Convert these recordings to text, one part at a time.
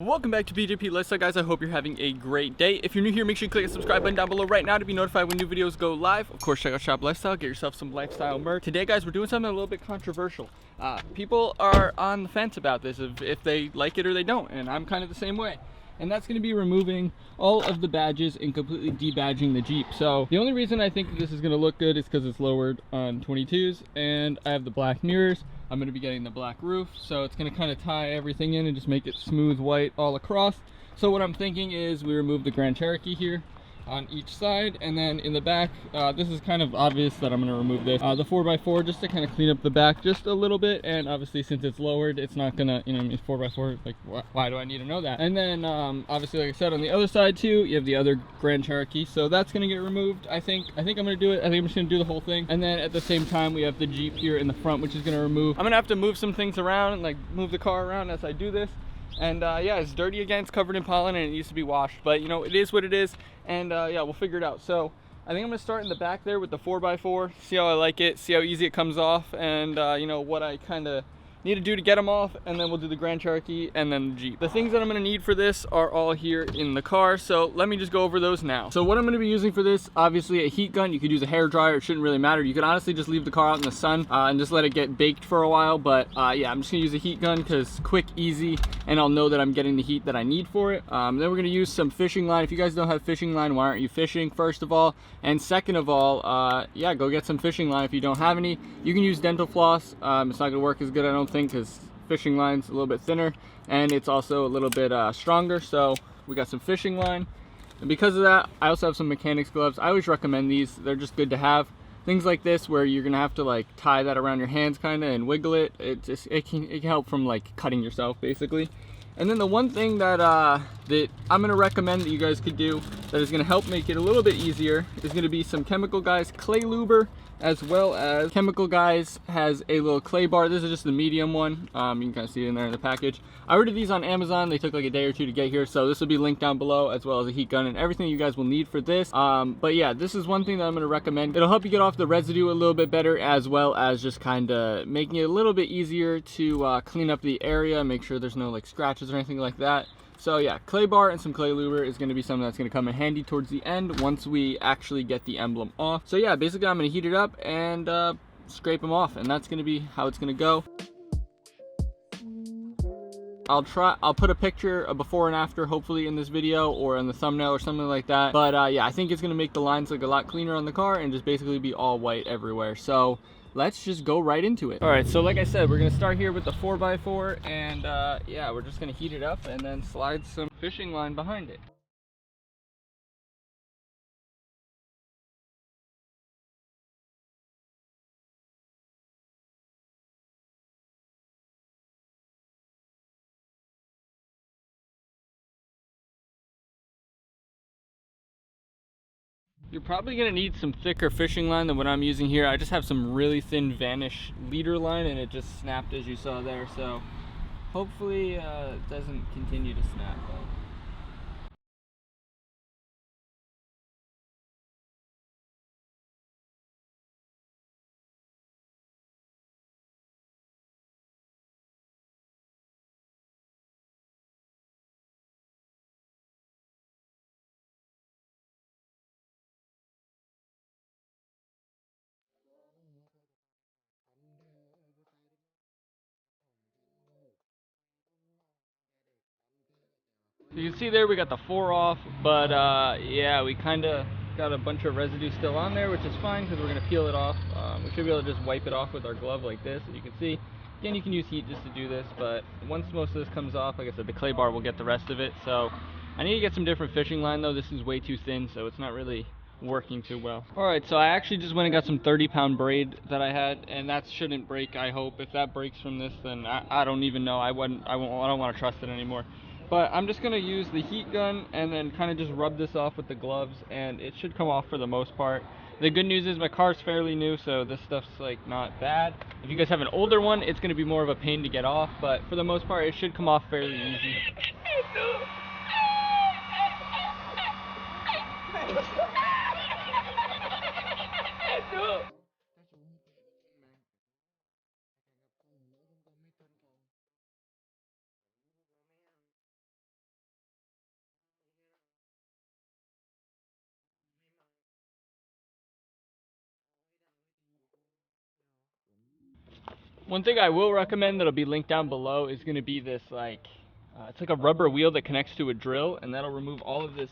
Welcome back to BJP Lifestyle, guys. I hope you're having a great day. If you're new here, make sure you click the subscribe button down below right now to be notified when new videos go live. Of course, check out Shop Lifestyle, get yourself some lifestyle merch. Today, guys, we're doing something a little bit controversial. People are on the fence about this, if they like it or they don't, and I'm kind of the same way. And that's going to be removing all of the badges and completely debadging the Jeep. So the only reason I think that this is going to look good is because it's lowered on 22s and I have the black mirrors. I'm going to be getting the black roof, so it's going to kind of tie everything in and just make it smooth white all across. So what I'm thinking is we remove the Grand Cherokee here on each side, and then in the back, this is kind of obvious that I'm going to remove this, the 4x4, just to kind of clean up the back just a little bit. And obviously, since it's lowered, it's not gonna, you know, it's 4x4, like why do I need to know that? And then obviously, like I said, on the other side too, you have the other Grand Cherokee, so that's going to get removed. I think I'm going to do it. I think I'm just going to do the whole thing. And then at the same time, we have the Jeep here in the front, which is going to remove. I'm going to have to move some things around and like move the car around as I do this. And yeah, it's dirty again, it's covered in pollen and it needs to be washed, but you know, it is what it is. And yeah, we'll figure it out. So I think I'm gonna start in the back there with the 4x4, see how I like it, see how easy it comes off, and you know, what I kind of need to do to get them off, and then we'll do the Grand Cherokee and then the Jeep. The things that I'm gonna need for this are all here in the car, so let me just go over those now. So what I'm gonna be using for this, obviously a heat gun. You could use a hair dryer, it shouldn't really matter. You could honestly just leave the car out in the sun and just let it get baked for a while, but yeah, I'm just gonna use a heat gun because quick, easy, and I'll know that I'm getting the heat that I need for it. Then we're gonna use some fishing line. If you guys don't have fishing line, why aren't you fishing, first of all? And second of all, yeah, go get some fishing line if you don't have any. You can use dental floss. It's not gonna work as good, I don't think, because fishing line's a little bit thinner and it's also a little bit stronger. So we got some fishing line, and because of that, I also have some mechanics gloves. I always recommend these, they're just good to have. Things like this where you're gonna have to like tie that around your hands kind of and wiggle it, it can help from like cutting yourself basically. And then the one thing that that I'm gonna recommend that you guys could do that is gonna help make it a little bit easier is gonna be some Chemical Guys clay luber, as well as Chemical Guys has a little clay bar. This is just the medium one. You can kind of see it in there in the package. I ordered these on Amazon. They took like a day or two to get here, so this will be linked down below, as well as a heat gun and everything you guys will need for this. But yeah, this is one thing that I'm gonna recommend. It'll help you get off the residue a little bit better, as well as just kind of making it a little bit easier to clean up the area, make sure there's no like scratches or anything like that. So yeah, clay bar and some clay luber is going to be something that's going to come in handy towards the end once we actually get the emblem off. So yeah, basically I'm going to heat it up and scrape them off, and that's going to be how it's going to go. I'll put a picture of before and after hopefully in this video or in the thumbnail or something like that. But yeah, I think it's going to make the lines look a lot cleaner on the car and just basically be all white everywhere. So let's just go right into it. All right, so like I said, we're gonna start here with the 4x4, and yeah, we're just gonna heat it up and then slide some fishing line behind it. You're probably gonna need some thicker fishing line than what I'm using here. I just have some really thin Vanish leader line and it just snapped as you saw there, so hopefully it doesn't continue to snap though. You can see there we got the 4 off, but yeah, we kind of got a bunch of residue still on there, which is fine because we're going to peel it off. We should be able to just wipe it off with our glove like this, as you can see. Again, you can use heat just to do this, but once most of this comes off, like I said, the clay bar will get the rest of it. So I need to get some different fishing line though. This is way too thin, so it's not really working too well. Alright, so I actually just went and got some 30-pound braid that I had, and that shouldn't break, I hope. If that breaks from this, then I don't even know. I don't want to trust it anymore. But I'm just going to use the heat gun and then kind of just rub this off with the gloves, and it should come off for the most part. The good news is my car's fairly new, so this stuff's like not bad. If you guys have an older one, it's going to be more of a pain to get off, but for the most part, it should come off fairly easy. One thing I will recommend that'll be linked down below is going to be this it's like a rubber wheel that connects to a drill, and that'll remove all of this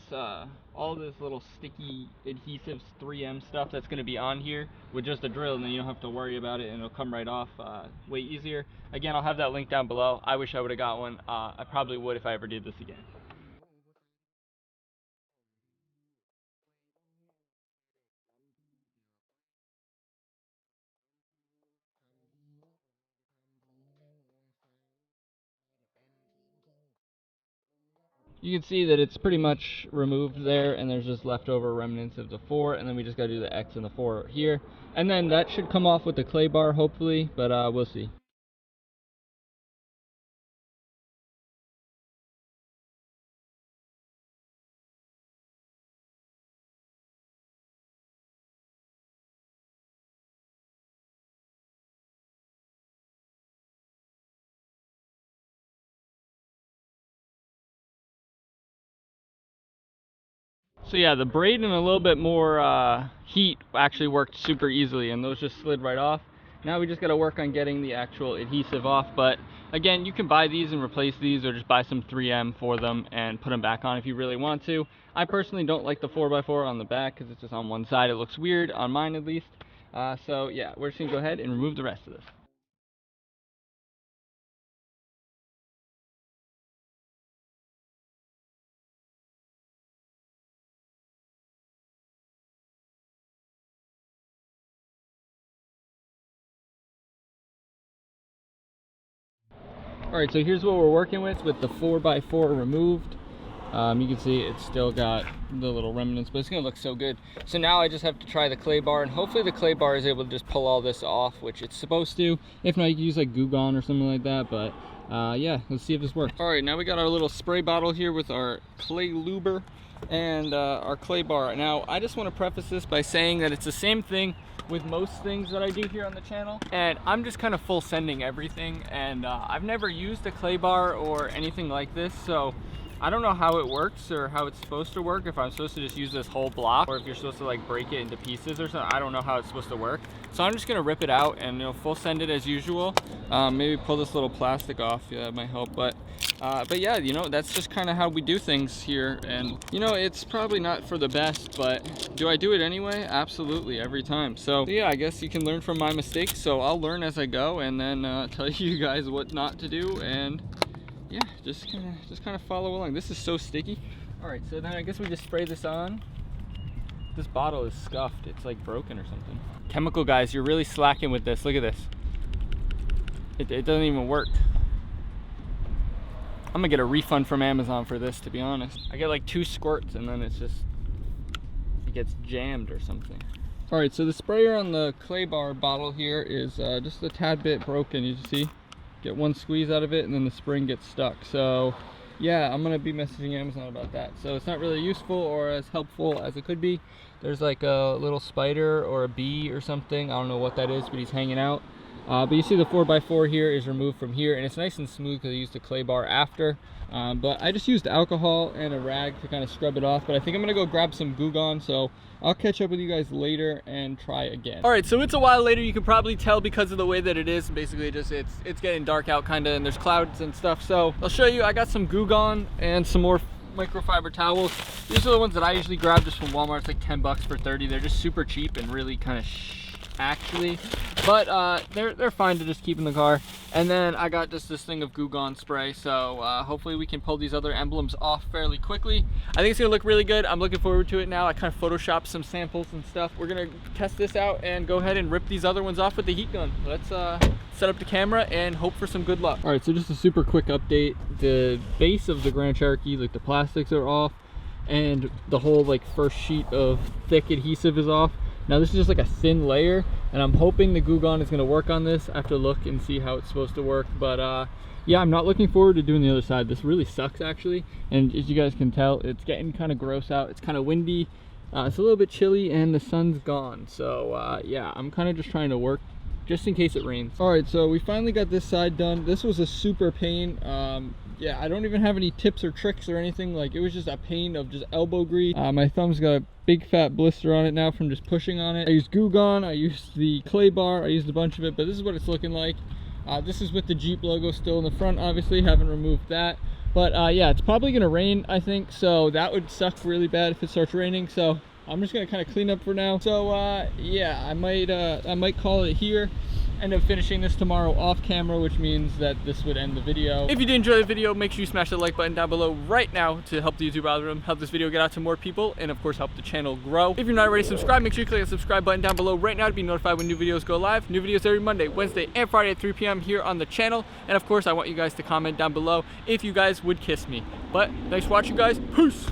little sticky adhesives 3M stuff that's going to be on here with just a drill, and then you don't have to worry about it, and it'll come right off way easier. Again, I'll have that link down below. I wish I would have got one. I probably would if I ever did this again. You can see that it's pretty much removed there, and there's just leftover remnants of the 4, and then we just got to do the X and the 4 here. And then that should come off with the clay bar, hopefully, but we'll see. So yeah, the braid and a little bit more heat actually worked super easily, and those just slid right off. Now we just got to work on getting the actual adhesive off, but again, you can buy these and replace these, or just buy some 3M for them and put them back on if you really want to. I personally don't like the 4x4 on the back because it's just on one side. It looks weird, on mine at least. So yeah, we're just going to go ahead and remove the rest of this. Alright, so here's what we're working with the 4x4 removed. You can see it's still got the little remnants, but it's going to look so good. So now I just have to try the clay bar, and hopefully the clay bar is able to just pull all this off, which it's supposed to. If not, you can use like Goo Gone or something like that, but yeah, let's see if this works. Alright, now we got our little spray bottle here with our clay luber and our clay bar. Now, I just want to preface this by saying that it's the same thing with most things that I do here on the channel, and I'm just kind of full sending everything, and I've never used a clay bar or anything like this, so I don't know how it works or how it's supposed to work, if I'm supposed to just use this whole block or if you're supposed to like break it into pieces or something. I don't know how it's supposed to work, so I'm just gonna rip it out and, you know, full send it as usual. Maybe pull this little plastic off, yeah, that might help, but yeah, you know, that's just kind of how we do things here, and you know, it's probably not for the best, but do I do it anyway? Absolutely, every time. So yeah, I guess you can learn from my mistakes, so I'll learn as I go and then tell you guys what not to do, and yeah, just kind of follow along. This is so sticky. All right, so then I guess we just spray this on. This bottle is scuffed. It's like broken or something. Chemical guys, you're really slacking with this. Look at this. It doesn't even work. I'm gonna get a refund from Amazon for this, to be honest. I get like 2 squirts and then it gets jammed or something. All right, so the sprayer on the clay bar bottle here is just a tad bit broken, you see. Get 1 squeeze out of it and then the spring gets stuck. So yeah, I'm gonna be messaging Amazon about that. So it's not really useful or as helpful as it could be. There's like a little spider or a bee or something. I don't know what that is, but he's hanging out. But you see the 4x4 here is removed from here, and it's nice and smooth because I used the clay bar after. But I just used alcohol and a rag to kind of scrub it off. But I think I'm gonna go grab some Goo Gone, so I'll catch up with you guys later and try again. All right, so it's a while later. You can probably tell because of the way that it is. Basically, just it's getting dark out kind of, and there's clouds and stuff. So I'll show you. I got some Goo Gone and some more microfiber towels. These are the ones that I usually grab just from Walmart. It's like 10 bucks for 30. They're just super cheap and really kind of actually, but they're fine to just keep in the car. And then I got just this thing of Goo Gone spray, so hopefully we can pull these other emblems off fairly quickly. I think it's gonna look really good. I'm looking forward to it now. I kind of photoshopped some samples and stuff. We're gonna test this out and go ahead and rip these other ones off with the heat gun. Let's set up the camera and hope for some good luck. All right, so just a super quick update. The base of the Grand Cherokee, like the plastics are off, and the whole like first sheet of thick adhesive is off. Now this is just like a thin layer, and I'm hoping the Goo Gone is going to work on this. I have to look and see how it's supposed to work, but yeah, I'm not looking forward to doing the other side. This really sucks actually, and as you guys can tell, it's getting kind of gross out. It's kind of windy, it's a little bit chilly, and the sun's gone. So yeah, I'm kind of just trying to work just in case it rains. All right, so we finally got this side done. This was a super pain. Yeah, I don't even have any tips or tricks or anything. Like, it was just a pain of just elbow grease. My thumb's got a big fat blister on it now from just pushing on it. I used Goo Gone, I used the clay bar, I used a bunch of it, but this is what it's looking like. This is with the Jeep logo still in the front, obviously, haven't removed that. But yeah, it's probably gonna rain, I think, so that would suck really bad if it starts raining. So I'm just gonna kind of clean up for now. So yeah, I might call it here. End up finishing this tomorrow off camera, which means that this would end the video. If you did enjoy the video, make sure you smash the like button down below right now to help the YouTube algorithm, help this video get out to more people, and of course help the channel grow. If you're not already subscribed, make sure you click the subscribe button down below right now to be notified when new videos go live. New videos every Monday, Wednesday, and Friday at 3 p.m. here on the channel. And of course, I want you guys to comment down below if you guys would kiss me. But thanks for watching, guys. Peace!